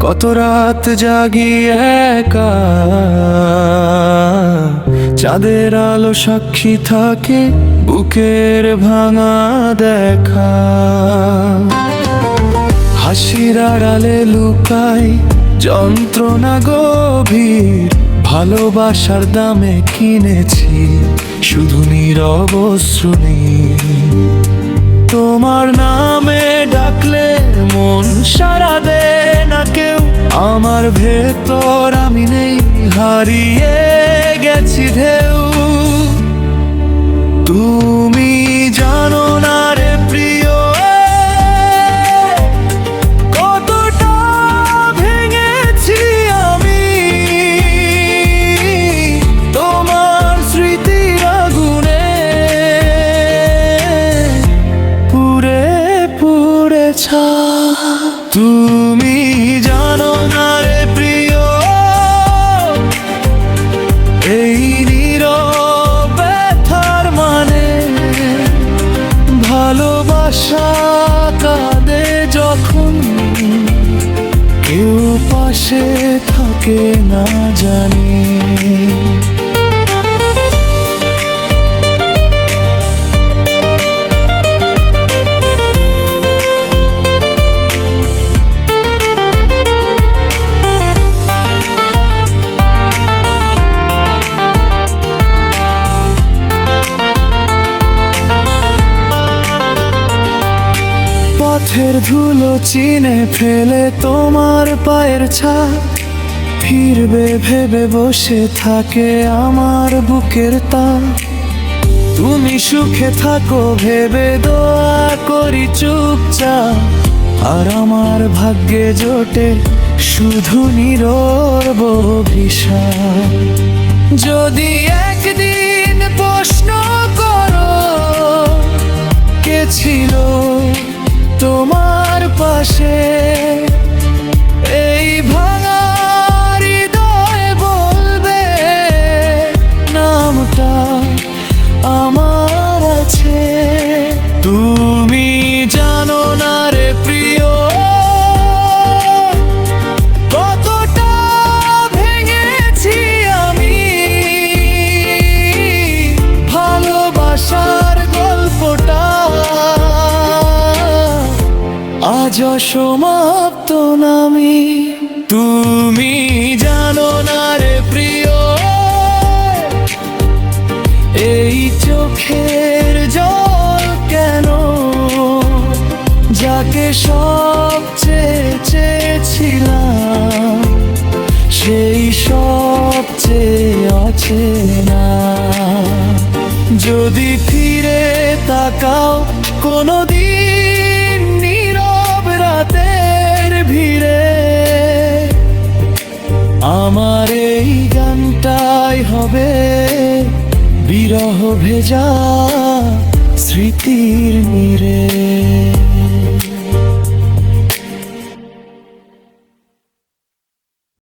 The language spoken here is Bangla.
কত রাত জাগি একা, চাঁদের আলো সাক্ষী থাকে বুকের ভাঙা দেখা। হাসির আড়ালে লুকাই যন্ত্রণা গভীর, ভালোবাসার দামে কিনেছি শুধু নীরব অশ্রুনীর। তোমার নামে ডাকলে মন সাড়া দেয় না কেউ, আমার ভেতর আমি নেই, হারিয়ে গেছি ঢেউ। তুমি জানো না রে প্রিয়, কতটা ভেঙেছি আমি তোমার স্মৃতির আগুনে পুড়ে পুড়ে ছা। তুমি জানো না রে প্রিয়, এই নীরব ব্যথার মানে। ভালোবাসা কাঁদে যখন কেউ পাশে থাকে না জানি। পথের ধুলো চিনে ফেলে তোমার পায়ের ছাপ, ফিরবে ভেবে বসে থাকে আমার বুকের তাপ। তুমি সুখে থাকো ভেবে দোয়া করি চুপচাপ, আর আমার ভাগ্যে জোটে শুধু নীরব অভিশাপ। যদি একদিন প্রশ্ন করো কে ছিল তোমার পাশে, এই ভাঙা হৃদয় বলবে নামটা আমার আছে। তুমি জানো না রে প্রিয়, কতটা ভেঙেছি আমি ভালোবাসার গল্পটা আজ সমাপ্ত নামি। তুমি জানো না রে প্রিয়, এই চোখের জল কেন, যাকে সবচেয়ে চেয়েছিলাম সেই সবচেয়ে অচেনা। যদি ফিরে তাকাও কোনোদিন নীরব রাতের ভিড়ে, আমার এই গানটাই হবে বিরহ ভেজা স্মৃতির নীড়ে।